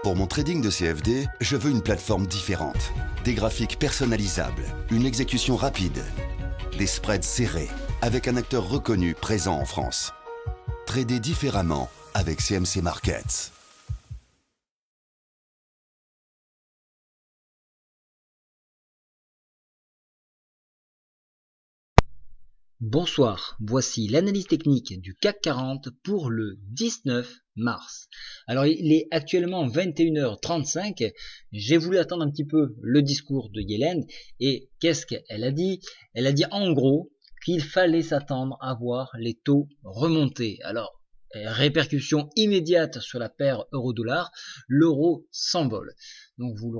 Pour mon trading de CFD, je veux une plateforme différente. Des graphiques personnalisables, une exécution rapide, des spreads serrés, avec un acteur reconnu présent en France. Trader différemment avec CMC Markets. Bonsoir, voici l'analyse technique du CAC 40 pour le 19 mars. Alors il est actuellement 21h35, j'ai voulu attendre un petit peu le discours de Yellen et qu'est-ce qu'elle a dit? Elle a dit en gros qu'il fallait s'attendre à voir les taux remonter. Alors répercussion immédiate sur la paire euro-dollar, l'euro s'envole. Donc vous le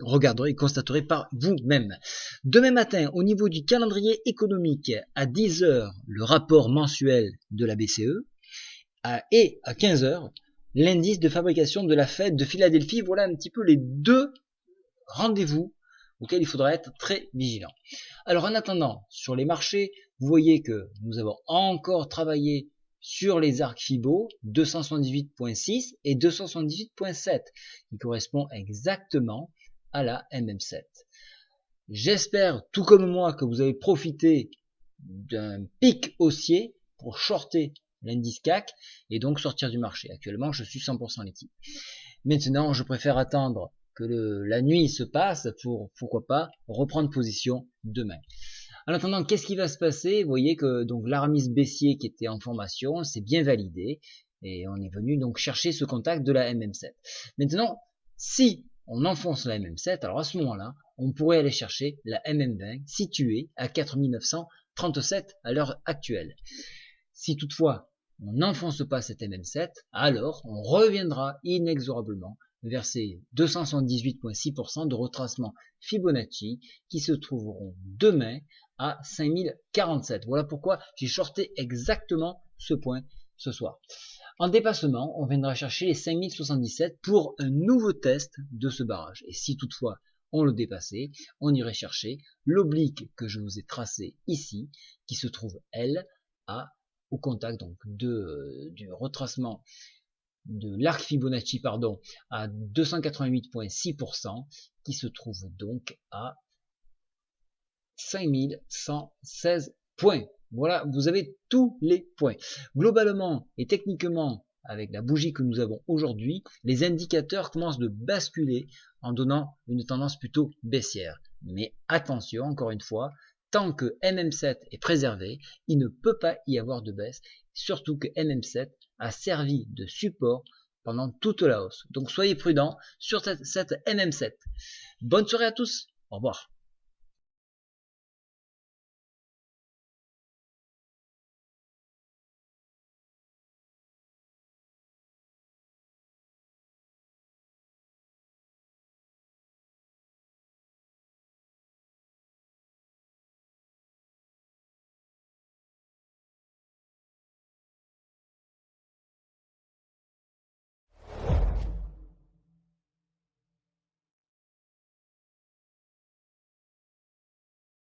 regarderez et constaterez par vous-même. Demain matin, au niveau du calendrier économique, à 10h, le rapport mensuel de la BCE, et à 15h, l'indice de fabrication de la Fed de Philadelphie. Voilà un petit peu les deux rendez-vous auxquels il faudra être très vigilant. Alors en attendant, sur les marchés, vous voyez que nous avons encore travaillé sur les arcs Fibo 278.6 et 278.7 qui correspond exactement à la MM7. J'espère, tout comme moi, que vous avez profité d'un pic haussier pour shorter l'indice CAC et donc sortir du marché. Actuellement, je suis 100% liquide. Maintenant, je préfère attendre que la nuit se passe pour, pourquoi pas, reprendre position demain. En attendant, qu'est-ce qui va se passer? Vous voyez que donc l'aramis baissier qui était en formation, c'est bien validé et on est venu donc chercher ce contact de la MM7. Maintenant, si on enfonce la MM7, alors à ce moment-là, on pourrait aller chercher la MM20 située à 4937 à l'heure actuelle. Si toutefois on n'enfonce pas cette MM7, alors on reviendra inexorablement vers ces 278.6% de retracement Fibonacci qui se trouveront demain à 5047. Voilà pourquoi j'ai shorté exactement ce point ce soir. En dépassement, on viendra chercher les 5077 pour un nouveau test de ce barrage. Et si toutefois on le dépassait, on irait chercher l'oblique que je vous ai tracé ici, qui se trouve, elle, au contact donc du retracement de l'arc Fibonacci à 288.6% qui se trouve donc à 5116 points. Voilà, vous avez tous les points. Globalement et techniquement, avec la bougie que nous avons aujourd'hui, les indicateurs commencent de basculer en donnant une tendance plutôt baissière. Mais attention, encore une fois, tant que MM7 est préservé, il ne peut pas y avoir de baisse, surtout que MM7 a servi de support pendant toute la hausse. Donc soyez prudents sur cette MM7. Bonne soirée à tous, au revoir.